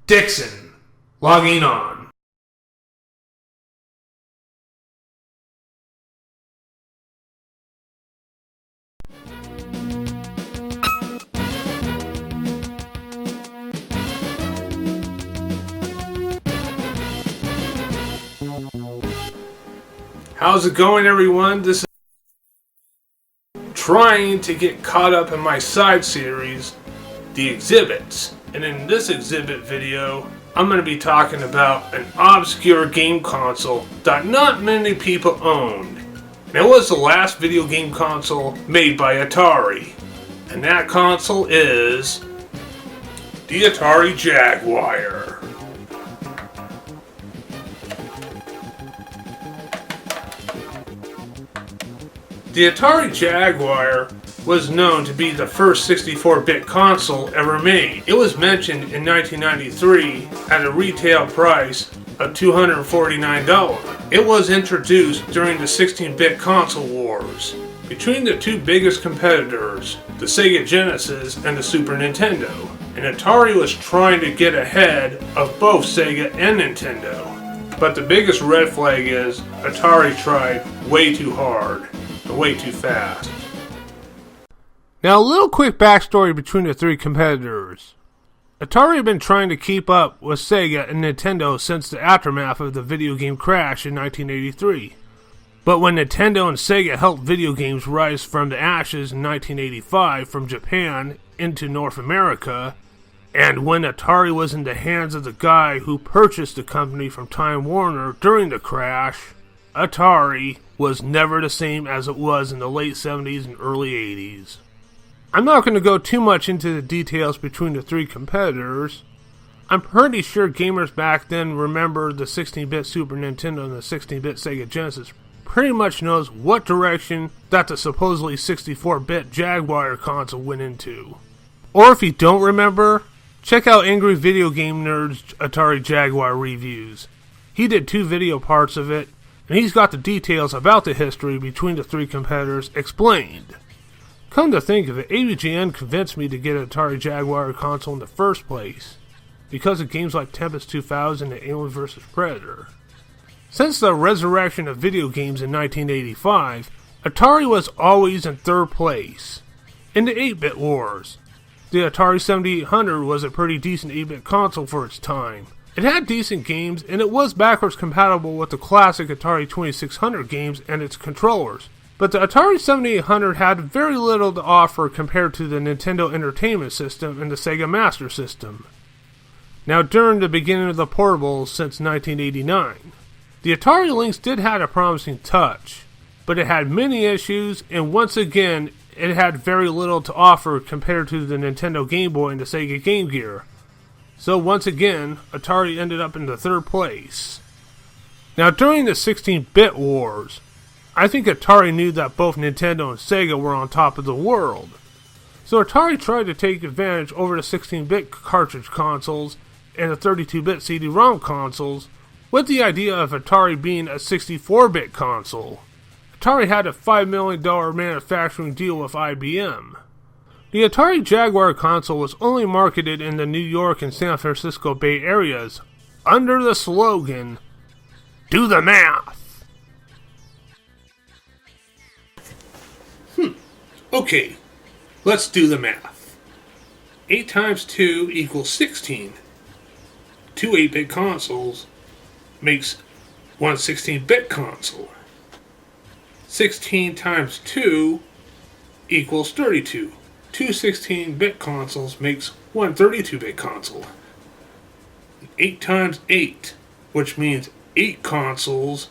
Dixon, logging on. How's it going, everyone? This is trying to get caught up in my side series, The Exhibits. And in this exhibit video, I'm going to be talking about an obscure game console that not many people owned. And it was the last video game console made by Atari. And that console is the Atari Jaguar. The Atari Jaguar was known to be the first 64-bit console ever made. It was mentioned in 1993 at a retail price of $249. It was introduced during the 16-bit console wars between the two biggest competitors, the Sega Genesis and the Super Nintendo. And Atari was trying to get ahead of both Sega and Nintendo. But the biggest red flag is Atari tried way too hard and way too fast. Now, a little quick backstory between the three competitors. Atari had been trying to keep up with Sega and Nintendo since the aftermath of the video game crash in 1983. But when Nintendo and Sega helped video games rise from the ashes in 1985 from Japan into North America, and when Atari was in the hands of the guy who purchased the company from Time Warner during the crash, Atari was never the same as it was in the late 70s and early 80s. I'm not going to go too much into the details between the three competitors. I'm pretty sure gamers back then remember the 16-bit Super Nintendo and the 16-bit Sega Genesis pretty much knows what direction that the supposedly 64-bit Jaguar console went into. Or if you don't remember, check out Angry Video Game Nerd's Atari Jaguar reviews. He did 2 video parts of it, and he's got the details about the history between the three competitors explained. Come to think of it, AVGN convinced me to get an Atari Jaguar console in the first place, because of games like Tempest 2000 and Alien vs. Predator. Since the resurrection of video games in 1985, Atari was always in third place. In the 8-bit wars, the Atari 7800 was a pretty decent 8-bit console for its time. It had decent games, and it was backwards compatible with the classic Atari 2600 games and its controllers. But the Atari 7800 had very little to offer compared to the Nintendo Entertainment System and the Sega Master System. Now, during the beginning of the portables since 1989, the Atari Lynx did have a promising touch, but it had many issues, and once again, it had very little to offer compared to the Nintendo Game Boy and the Sega Game Gear. So once again, Atari ended up in the third place. Now, during the 16-bit wars, I think Atari knew that both Nintendo and Sega were on top of the world. So Atari tried to take advantage over the 16-bit cartridge consoles and the 32-bit CD-ROM consoles with the idea of Atari being a 64-bit console. Atari had a $5 million manufacturing deal with IBM. The Atari Jaguar console was only marketed in the New York and San Francisco Bay areas under the slogan, "Do the math." Okay, let's do the math. 8 times 2 equals 16. 2 8-bit consoles makes one 16-bit console. 16 times 2 equals 32. 2 16-bit consoles makes one 32-bit console. 8 times 8, which means 8 consoles,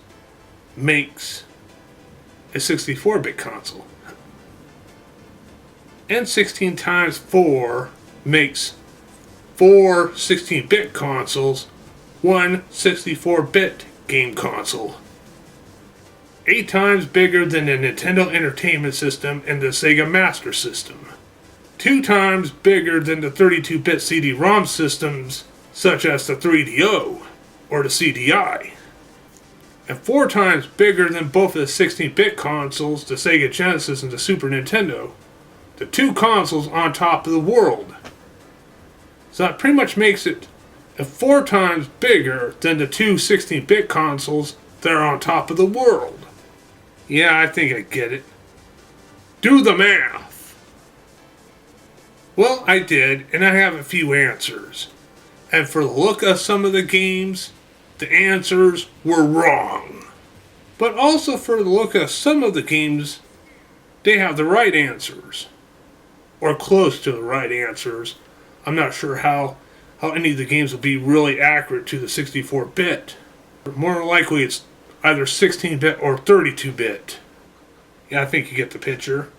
makes a 64-bit console. And 16 times 4 makes 4 16-bit consoles, one 64-bit game console. 8 times bigger than the Nintendo Entertainment System and the Sega Master System. 2 times bigger than the 32-bit CD-ROM systems, such as the 3DO or the CDI. And 4 times bigger than both of the 16-bit consoles, the Sega Genesis and the Super Nintendo. The 2 consoles on top of the world. So that pretty much makes it and 4 times bigger than the two 16-bit consoles that are on top of the world. Yeah, I think I get it. Do the math. Well, I did, and I have a few answers. And for the look of some of the games, the answers were wrong. But also for the look of some of the games, they have the right answers. Or close to the right answers. I'm not sure how any of the games will be really accurate to the 64-bit. More likely it's either 16-bit or 32-bit. Yeah, I think you get the picture.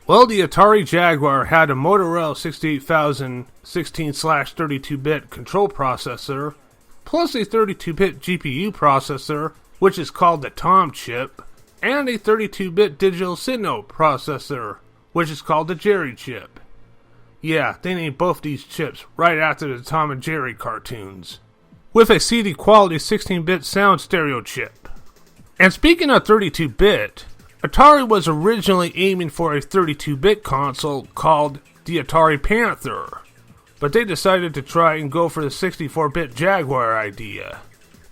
Well, the Atari Jaguar had a Motorola 68000 16/32-bit control processor, plus a 32-bit GPU processor, which is called the TOM chip, and a 32-bit digital signal processor, which is called the Jerry chip. Yeah, they named both these chips right after the Tom and Jerry cartoons. With a CD quality 16-bit sound stereo chip. And speaking of 32-bit, Atari was originally aiming for a 32-bit console called the Atari Panther, but they decided to try and go for the 64-bit Jaguar idea.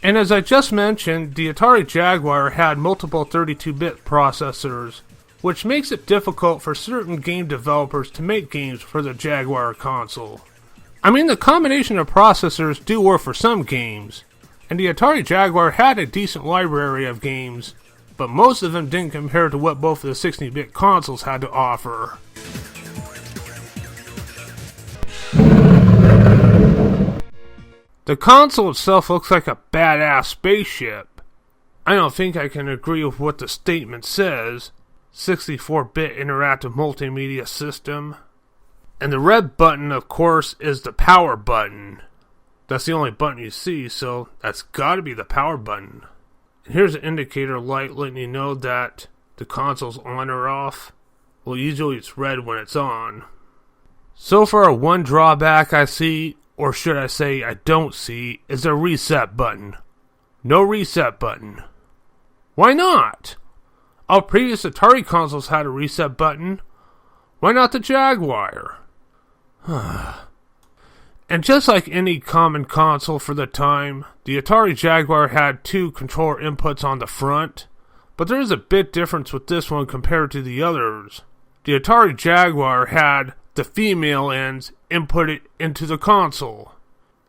And as I just mentioned, the Atari Jaguar had multiple 32-bit processors, which makes it difficult for certain game developers to make games for the Jaguar console. I mean, the combination of processors do work for some games, and the Atari Jaguar had a decent library of games, but most of them didn't compare to what both of the 16-bit consoles had to offer. The console itself looks like a badass spaceship. I don't think I can agree with what the statement says. 64-bit interactive multimedia system. And the red button, of course, is the power button. That's the only button you see, so that's gotta be the power button. And here's an indicator light letting you know that the console's on or off. Well, usually it's red when it's on. So far, one drawback I see, or should I say I don't see, is a reset button. No reset button. Why not? All previous Atari consoles had a reset button. Why not the Jaguar? And just like any common console for the time, the Atari Jaguar had 2 controller inputs on the front, but there is a bit difference with this one compared to the others. The Atari Jaguar had the female ends inputted into the console,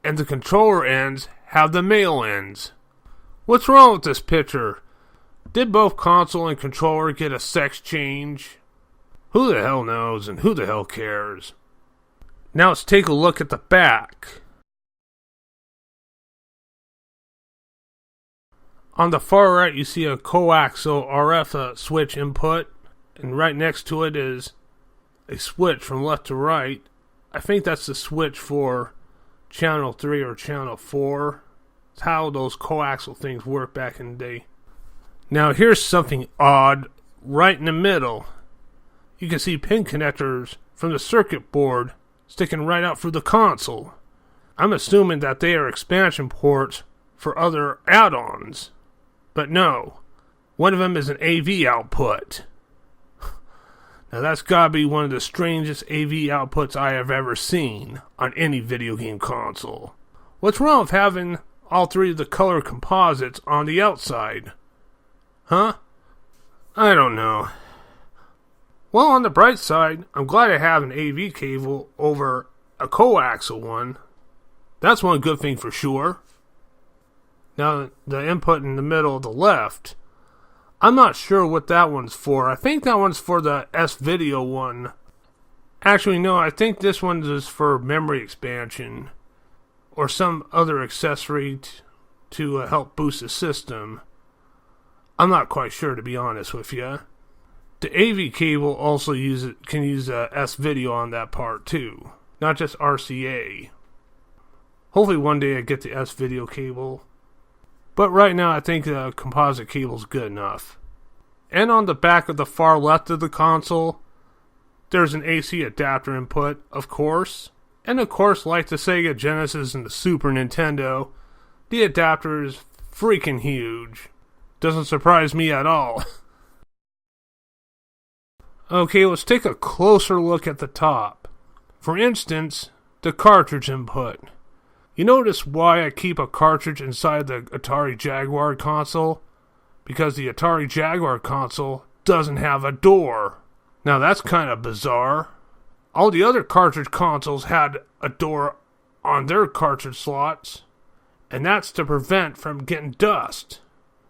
and the controller ends have the male ends. What's wrong with this picture? Did both console and controller get a sex change? Who the hell knows, and who the hell cares? Now let's take a look at the back. On the far right you see a coaxial RF switch input, and right next to it is a switch from left to right. I think that's the switch for channel 3 or channel 4. It's how those coaxial things work back in the day. Now here's something odd. Right in the middle, you can see pin connectors from the circuit board sticking right out through the console. I'm assuming that they are expansion ports for other add-ons. But no, one of them is an AV output. Now that's gotta be one of the strangest AV outputs I have ever seen on any video game console. What's wrong with having all 3 of the color composites on the outside? Huh? I don't know. Well, on the bright side, I'm glad I have an AV cable over a coaxial one. That's one good thing for sure. Now, the input in the middle of the left, I'm not sure what that one's for. I think that one's for the S-Video one. Actually, no, I think this one is for memory expansion or some other accessory to help boost the system. I'm not quite sure, to be honest with you. The AV cable also can use S-Video on that part too, not just RCA. Hopefully one day I get the S-Video cable. But right now I think the composite cable's good enough. And on the back of the far left of the console, there's an AC adapter input, of course. And of course, like the Sega Genesis and the Super Nintendo, the adapter is freaking huge. Doesn't surprise me at all. Okay, let's take a closer look at the top. For instance, the cartridge input. You notice why I keep a cartridge inside the Atari Jaguar console? Because the Atari Jaguar console doesn't have a door. Now that's kind of bizarre. All the other cartridge consoles had a door on their cartridge slots, and that's to prevent from getting dust.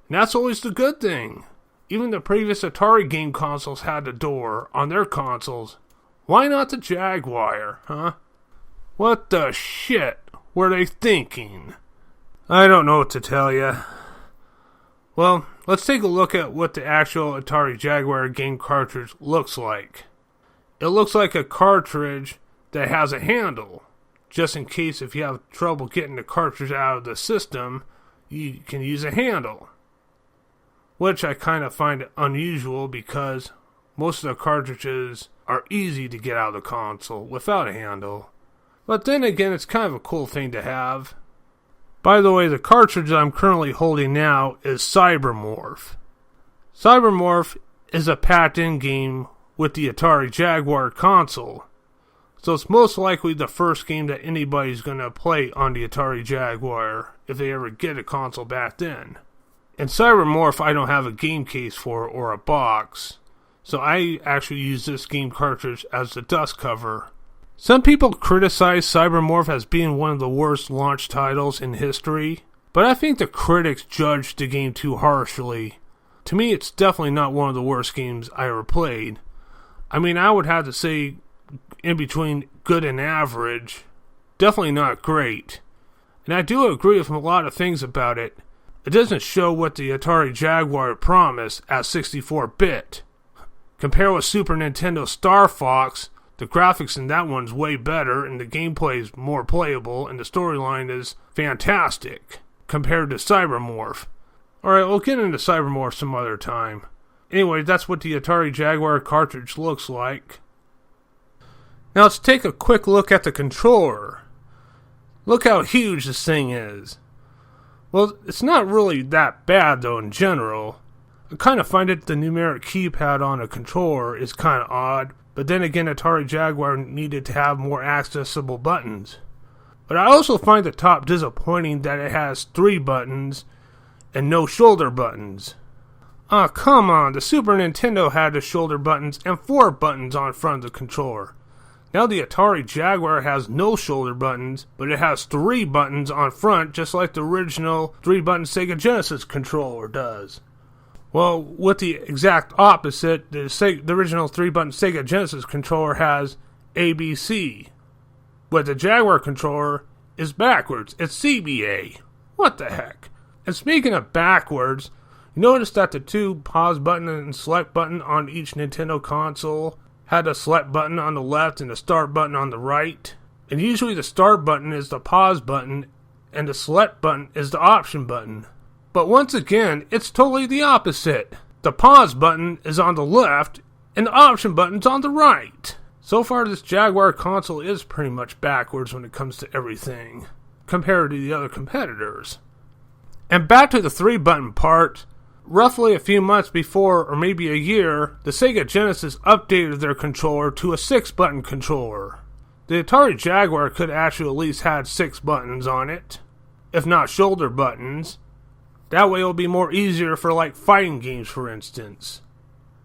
And that's always the good thing. Even the previous Atari game consoles had a door on their consoles. Why not the Jaguar, huh? What the shit were they thinking? I don't know what to tell you. Well, let's take a look at what the actual Atari Jaguar game cartridge looks like. It looks like a cartridge that has a handle. Just in case if you have trouble getting the cartridge out of the system, you can use a handle. Which I kind of find unusual because most of the cartridges are easy to get out of the console without a handle. But then again, it's kind of a cool thing to have. By the way, the cartridge I'm currently holding now is Cybermorph. Cybermorph is a packed-in game with the Atari Jaguar console. So it's most likely the first game that anybody's going to play on the Atari Jaguar if they ever get a console back then. And Cybermorph I don't have a game case for or a box, so I actually use this game cartridge as the dust cover. Some people criticize Cybermorph as being one of the worst launch titles in history, but I think the critics judged the game too harshly. To me, it's definitely not one of the worst games I ever played. I mean, I would have to say in between good and average, definitely not great. And I do agree with a lot of things about it. It doesn't show what the Atari Jaguar promised as 64-bit. Compare with Super Nintendo Star Fox, the graphics in that one's way better, and the gameplay is more playable, and the storyline is fantastic compared to Cybermorph. Alright, we'll get into Cybermorph some other time. Anyway, that's what the Atari Jaguar cartridge looks like. Now let's take a quick look at the controller. Look how huge this thing is. Well, it's not really that bad though in general. I kind of find it the numeric keypad on a controller is kind of odd, but then again Atari Jaguar needed to have more accessible buttons. But I also find the top disappointing that it has 3 buttons and no shoulder buttons. Ah, come on, the Super Nintendo had the shoulder buttons and 4 buttons on front of the controller. Now the Atari Jaguar has no shoulder buttons, but it has 3 buttons on front just like the original 3-button Sega Genesis controller does. Well, with the exact opposite, the original 3-button Sega Genesis controller has ABC. But the Jaguar controller is backwards. It's CBA. What the heck? And speaking of backwards, you notice that the 2 pause button and select button on each Nintendo console had a select button on the left and a start button on the right. And usually the start button is the pause button and the select button is the option button. But once again, it's totally the opposite. The pause button is on the left and the option button's on the right. So far this Jaguar console is pretty much backwards when it comes to everything, compared to the other competitors. And back to the 3-button part, roughly a few months before, or maybe a year, the Sega Genesis updated their controller to a 6-button controller. The Atari Jaguar could actually at least had 6 buttons on it, if not shoulder buttons. That way it'll be more easier for like fighting games, for instance.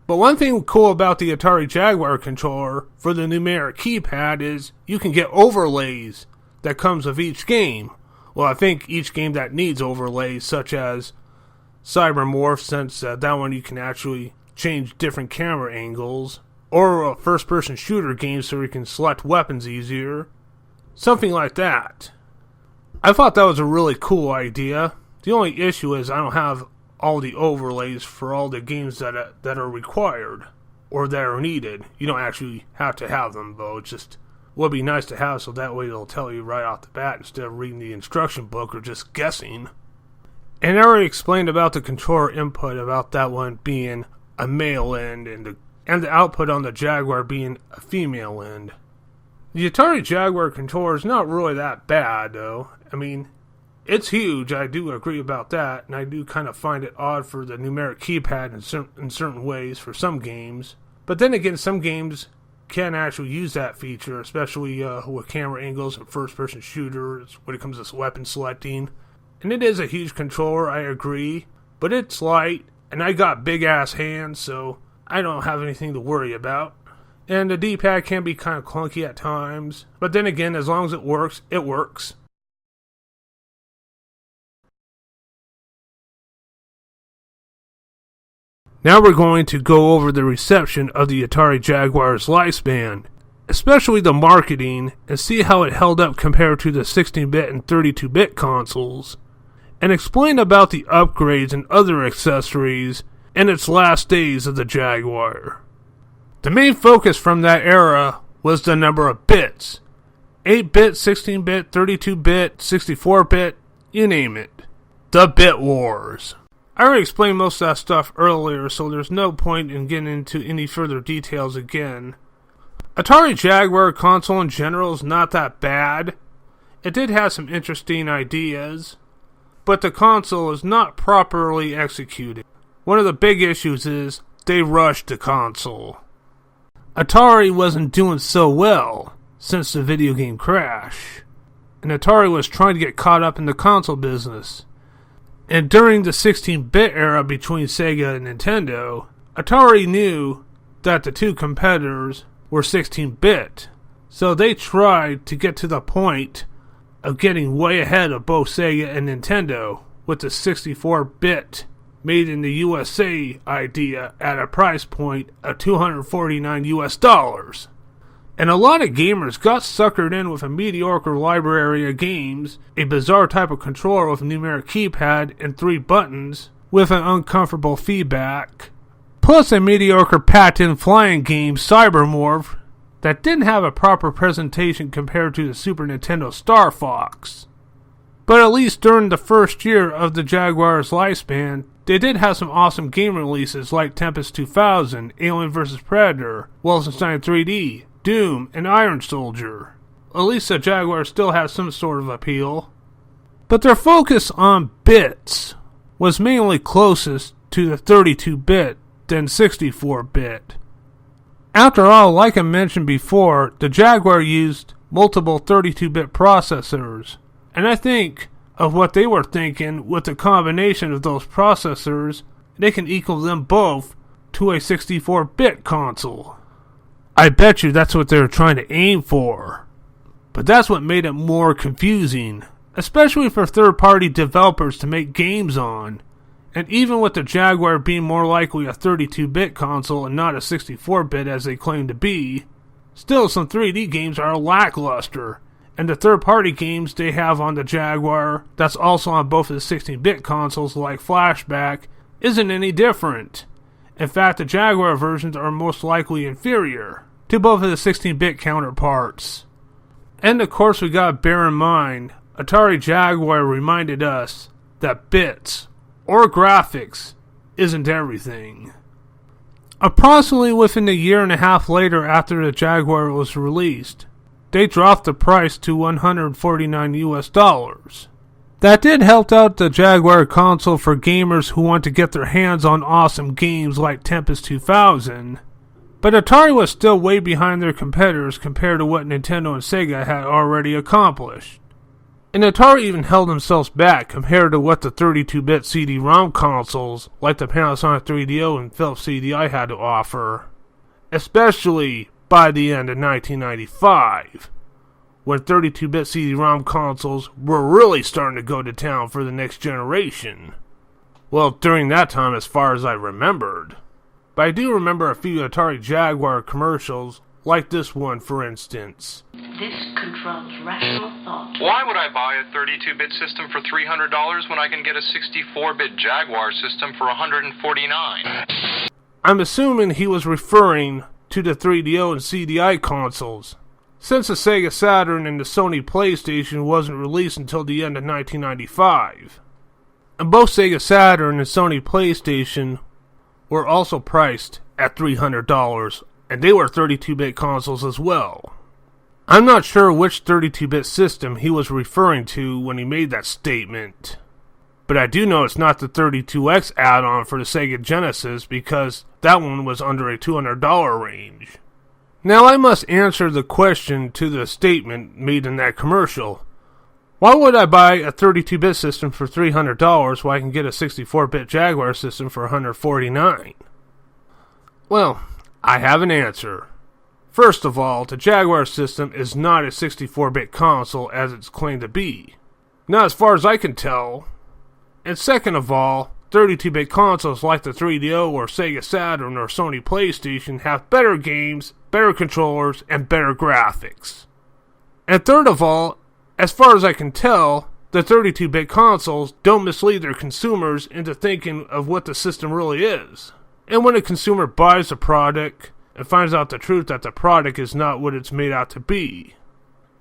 But one thing cool about the Atari Jaguar controller for the numeric keypad is you can get overlays that comes with each game. Well, I think each game that needs overlays, such as Cybermorph, since that one you can actually change different camera angles, or a first-person shooter game so you can select weapons easier. Something like that. I thought that was a really cool idea. The only issue is I don't have all the overlays for all the games that are required or that are needed. You don't actually have to have them, though. It just would be nice to have, so that way it'll tell you right off the bat instead of reading the instruction book or just guessing. And I already explained about the controller input, about that one being a male end and the output on the Jaguar being a female end. The Atari Jaguar controller is not really that bad, though. I mean, it's huge, I do agree about that, and I do kind of find it odd for the numeric keypad in certain ways for some games. But then again, some games can actually use that feature, especially with camera angles and first-person shooters when it comes to weapon selecting. And it is a huge controller, I agree, but it's light, and I got big-ass hands, so I don't have anything to worry about. And the D-pad can be kind of clunky at times, but then again, as long as it works, it works. Now we're going to go over the reception of the Atari Jaguar's lifespan, especially the marketing, and see how it held up compared to the 16-bit and 32-bit consoles, and explain about the upgrades and other accessories in its last days of the Jaguar. The main focus from that era was the number of bits. 8-bit, 16-bit, 32-bit, 64-bit, you name it. The Bit Wars. I already explained most of that stuff earlier, so there's no point in getting into any further details again. Atari Jaguar console in general is not that bad. It did have some interesting ideas, but the console is not properly executed. One of the big issues is they rushed the console. Atari wasn't doing so well since the video game crash, and Atari was trying to get caught up in the console business. And during the 16-bit era between Sega and Nintendo, Atari knew that the two competitors were 16-bit, so they tried to get to the point of getting way ahead of both Sega and Nintendo with the 64-bit made in the USA idea at a price point of $249 US. And a lot of gamers got suckered in with a mediocre library of games, a bizarre type of controller with a numeric keypad and 3 buttons with an uncomfortable feedback, plus a mediocre patent flying game Cybermorph that didn't have a proper presentation compared to the Super Nintendo Star Fox. But at least during the first year of the Jaguar's lifespan, they did have some awesome game releases like Tempest 2000, Alien vs. Predator, Wolfenstein 3D, Doom, and Iron Soldier. At least the Jaguar still has some sort of appeal. But their focus on bits was mainly closest to the 32-bit than 64-bit. After all, like I mentioned before, the Jaguar used multiple 32-bit processors, and I think of what they were thinking with the combination of those processors, they can equal them both to a 64-bit console. I bet you that's what they were trying to aim for. But that's what made it more confusing, especially for third-party developers to make games on. And even with the Jaguar being more likely a 32-bit console and not a 64-bit as they claim to be, still some 3D games are lackluster. And the third-party games they have on the Jaguar, that's also on both of the 16-bit consoles like Flashback, isn't any different. In fact, the Jaguar versions are most likely inferior to both of the 16-bit counterparts. And of course we gotta bear in mind, Atari Jaguar reminded us that bits, or graphics, isn't everything. Approximately within a year and a half later after the Jaguar was released, they dropped the price to $149 US. That did help out the Jaguar console for gamers who want to get their hands on awesome games like Tempest 2000, but Atari was still way behind their competitors compared to what Nintendo and Sega had already accomplished. And Atari even held themselves back compared to what the 32-bit CD-ROM consoles like the Panasonic 3DO and Philips CDI had to offer, especially by the end of 1995, when 32-bit CD-ROM consoles were really starting to go to town for the next generation. Well, during that time as far as I remembered. But I do remember a few Atari Jaguar commercials, like this one for instance. This controls rational thought. Why would I buy a 32-bit system for $300 when I can get a 64-bit Jaguar system for $149? I'm assuming he was referring to the 3DO and CDI consoles, since the Sega Saturn and the Sony PlayStation wasn't released until the end of 1995. And both Sega Saturn and Sony PlayStation were also priced at $300, and they were 32-bit consoles as well. I'm not sure which 32-bit system he was referring to when he made that statement, but I do know it's not the 32X add-on for the Sega Genesis because that one was under a $200 range. Now I must answer the question to the statement made in that commercial. Why would I buy a 32-bit system for $300 while I can get a 64-bit Jaguar system for $149? Well, I have an answer. First of all, the Jaguar system is not a 64-bit console as it's claimed to be. Not as far as I can tell. And second of all, 32-bit consoles like the 3DO or Sega Saturn or Sony PlayStation have better games, better controllers, and better graphics. And third of all, as far as I can tell, the 32-bit consoles don't mislead their consumers into thinking of what the system really is. And when a consumer buys a product and finds out the truth that the product is not what it's made out to be.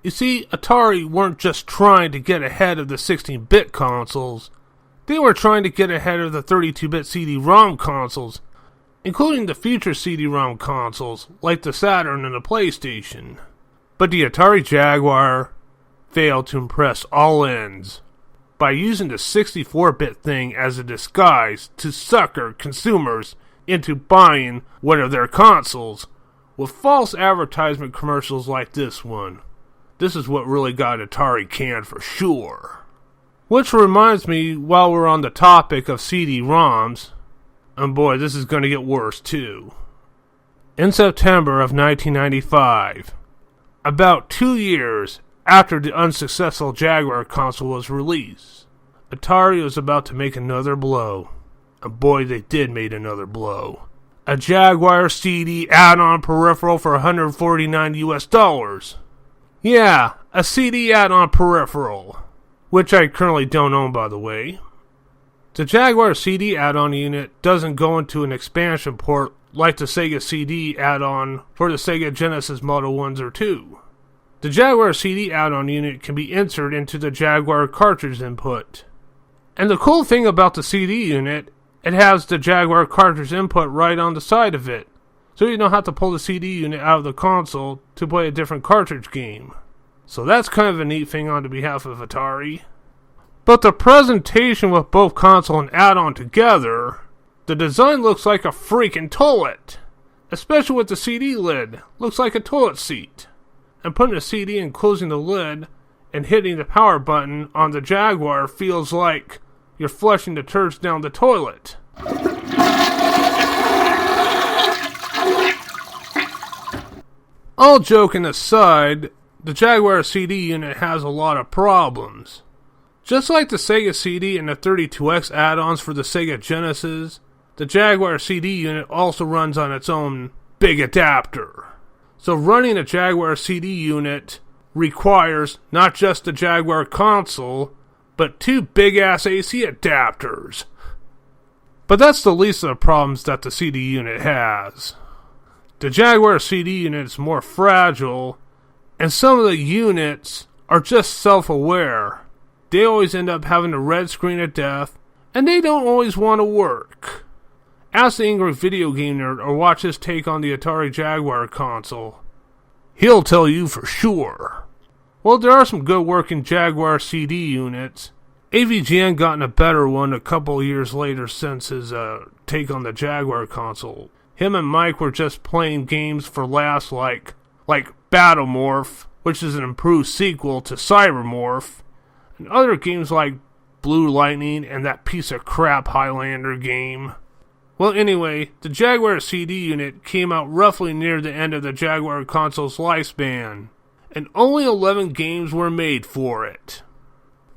You see, Atari weren't just trying to get ahead of the 16-bit consoles, they were trying to get ahead of the 32-bit CD-ROM consoles, including the future CD-ROM consoles like the Saturn and the PlayStation. But the Atari Jaguar failed to impress all ends by using the 64-bit thing as a disguise to sucker consumers into buying one of their consoles with false advertisement commercials like this one. This is what really got Atari canned for sure. Which reminds me, while we're on the topic of CD-ROMs, and boy, this is going to get worse too. In September of 1995, about 2 years after the unsuccessful Jaguar console was released, Atari was about to make another blow. And boy, they did make another blow. A Jaguar CD add-on peripheral for $149 US. Yeah, a CD add-on peripheral, which I currently don't own, by the way. The Jaguar CD add-on unit doesn't go into an expansion port like the Sega CD add-on for the Sega Genesis Model 1s or 2. The Jaguar CD add-on unit can be inserted into the Jaguar cartridge input. And the cool thing about the CD unit, it has the Jaguar cartridge input right on the side of it, so you don't have to pull the CD unit out of the console to play a different cartridge game. So that's kind of a neat thing on the behalf of Atari. But the presentation with both console and add-on together, the design looks like a freaking toilet. Especially with the CD lid, looks like a toilet seat. And putting a CD and closing the lid and hitting the power button on the Jaguar feels like you're flushing the turds down the toilet. All joking aside, the Jaguar CD unit has a lot of problems. Just like the Sega CD and the 32X add-ons for the Sega Genesis, the Jaguar CD unit also runs on its own big adapter. So running a Jaguar CD unit requires not just the Jaguar console, but two big-ass AC adapters. But that's the least of the problems that the CD unit has. The Jaguar CD unit is more fragile, and some of the units are just self-aware. They always end up having a red screen of death, and they don't always want to work. Ask the angry video game nerd or watch his take on the Atari Jaguar console. He'll tell you for sure. Well, there are some good working Jaguar CD units. AVGN gotten a better one a couple years later since his take on the Jaguar console. Him and Mike were just playing games for laughs like Battlemorph, which is an improved sequel to Cybermorph, and other games like Blue Lightning and that piece of crap Highlander game. Well, anyway, the Jaguar CD unit came out roughly near the end of the Jaguar console's lifespan, and only 11 games were made for it.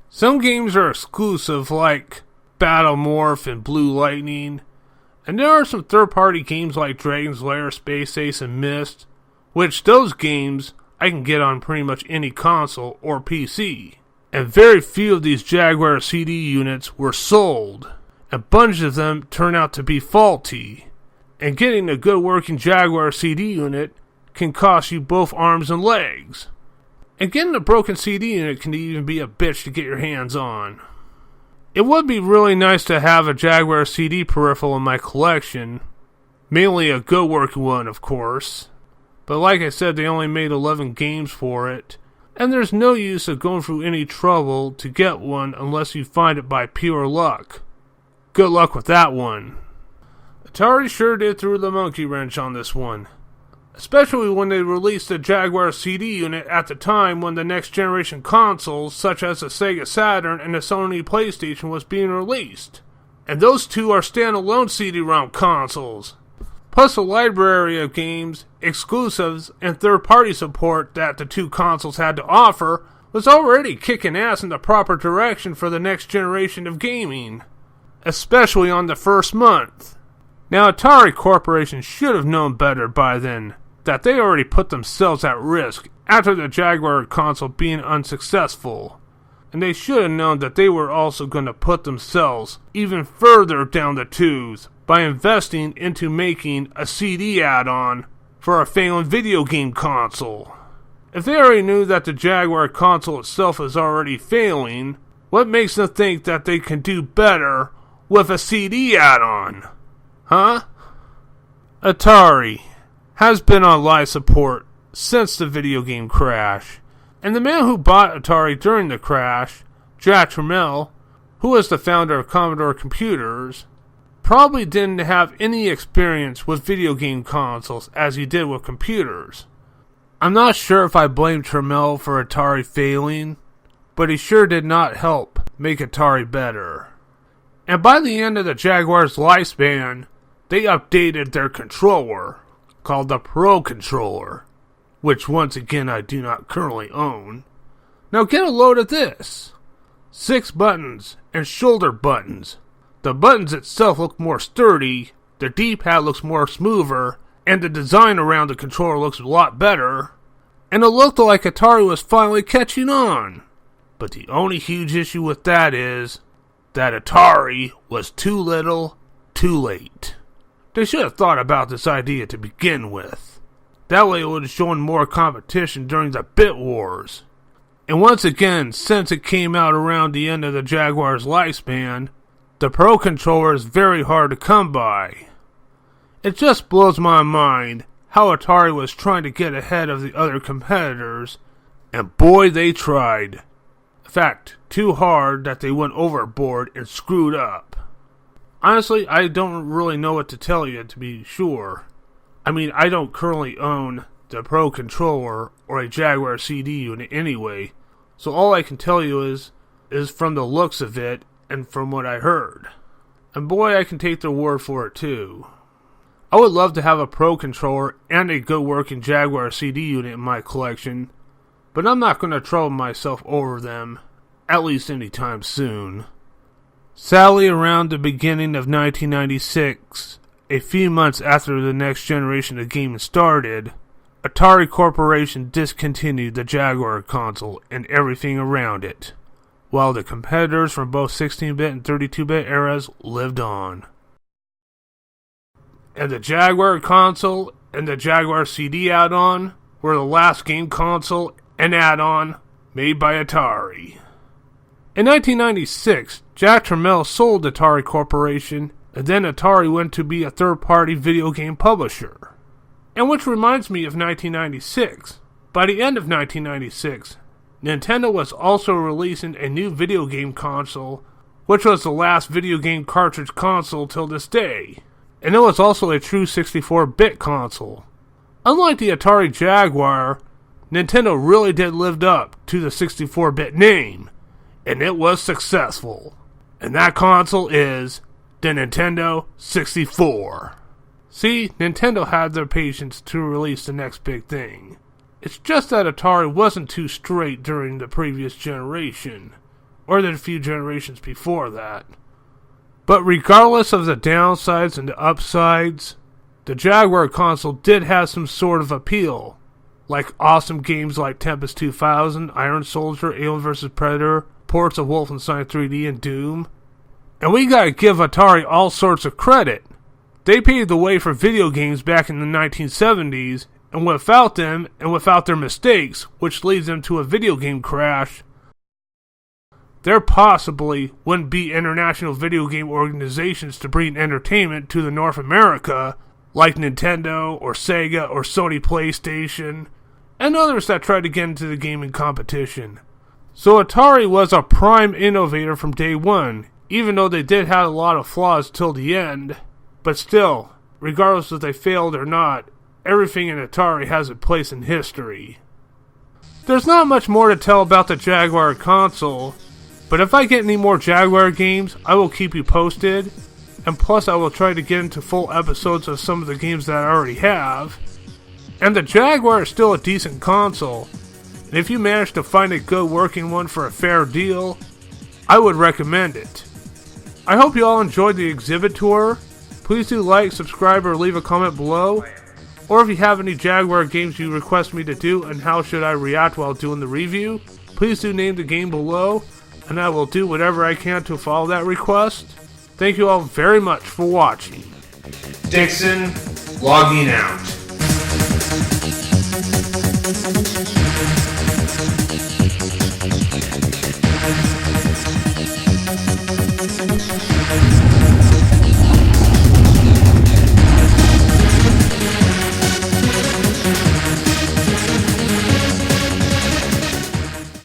Some games are exclusive like Battlemorph and Blue Lightning, and there are some third-party games like Dragon's Lair, Space Ace, and Myst, which those games I can get on pretty much any console or PC. And very few of these Jaguar CD units were sold. A bunch of them turn out to be faulty, and getting a good working Jaguar CD unit can cost you both arms and legs. And getting a broken CD unit can even be a bitch to get your hands on. It would be really nice to have a Jaguar CD peripheral in my collection, mainly a good working one, of course. But like I said, they only made 11 games for it, and there's no use of going through any trouble to get one unless you find it by pure luck. Good luck with that one. Atari sure did throw the monkey wrench on this one. especially when they released the Jaguar CD unit at the time when the next generation consoles, such as the Sega Saturn and the Sony PlayStation, was being released. And those two are standalone CD-ROM consoles. Plus a library of games, exclusives, and third-party support that the two consoles had to offer was already kicking ass in the proper direction for the next generation of gaming, especially on the first month. Now, Atari Corporation should have known better by then that they already put themselves at risk after the Jaguar console being unsuccessful, and they should have known that they were also going to put themselves even further down the tubes by investing into making a CD add-on for a failing video game console. If they already knew that the Jaguar console itself is already failing, what makes them think that they can do better with a CD add-on? Huh? Atari has been on live support since the video game crash, and the man who bought Atari during the crash, Jack Tramiel, who was the founder of Commodore Computers, probably didn't have any experience with video game consoles as he did with computers. I'm not sure if I blame Tramiel for Atari failing, but he sure did not help make Atari better. And by the end of the Jaguar's lifespan, they updated their controller, called the Pro Controller, which once again I do not currently own. Now get a load of this. 6 buttons and shoulder buttons. The buttons itself look more sturdy, the D-pad looks more smoother, and the design around the controller looks a lot better, and it looked like Atari was finally catching on. But the only huge issue with that is that Atari was too little, too late. They should have thought about this idea to begin with. That way it would have shown more competition during the bit wars. And once again, since it came out around the end of the Jaguar's lifespan, the Pro Controller is very hard to come by. It just blows my mind how Atari was trying to get ahead of the other competitors, and boy they tried. In fact, too hard that they went overboard and screwed up. Honestly, I don't really know what to tell you, to be sure. I mean, I don't currently own the Pro Controller or a Jaguar CD unit anyway, so all I can tell you is from the looks of it and from what I heard. And boy, I can take their word for it too. I would love to have a Pro Controller and a good working Jaguar CD unit in my collection, but I'm not going to trouble myself over them, at least anytime soon. Sadly, around the beginning of 1996, a few months after the next generation of gaming started, Atari Corporation discontinued the Jaguar console and everything around it, while the competitors from both 16-bit and 32-bit eras lived on. And the Jaguar console and the Jaguar CD add-on were the last game console and add-on made by Atari. In 1996, Jack Tramiel sold Atari Corporation, and then Atari went to be a third-party video game publisher. And which reminds me of 1996. By the end of 1996, Nintendo was also releasing a new video game console, which was the last video game cartridge console till this day. And it was also a true 64-bit console. Unlike the Atari Jaguar, Nintendo really did live up to the 64-bit name, and it was successful. And that console is the Nintendo 64. See, Nintendo had their patience to release the next big thing. It's just that Atari wasn't too straight during the previous generation, or the few generations before that. But regardless of the downsides and the upsides, the Jaguar console did have some sort of appeal, like awesome games like Tempest 2000, Iron Soldier, Alien vs. Predator, ports of Wolfenstein 3D, and Doom. And we gotta give Atari all sorts of credit. They paved the way for video games back in the 1970s, and without them, and without their mistakes, which leads them to a video game crash, there possibly wouldn't be international video game organizations to bring entertainment to the North America, like Nintendo, or Sega, or Sony PlayStation, and others that tried to get into the gaming competition. So Atari was a prime innovator from day one, even though they did have a lot of flaws till the end. But still, regardless if they failed or not, everything in Atari has a place in history. There's not much more to tell about the Jaguar console, but if I get any more Jaguar games, I will keep you posted, and plus I will try to get into full episodes of some of the games that I already have. And the Jaguar is still a decent console, and if you manage to find a good working one for a fair deal, I would recommend it. I hope you all enjoyed the exhibit tour. Please do like, subscribe, or leave a comment below. Or if you have any Jaguar games you request me to do and how should I react while doing the review, please do name the game below, and I will do whatever I can to follow that request. Thank you all very much for watching. Dixon, logging out.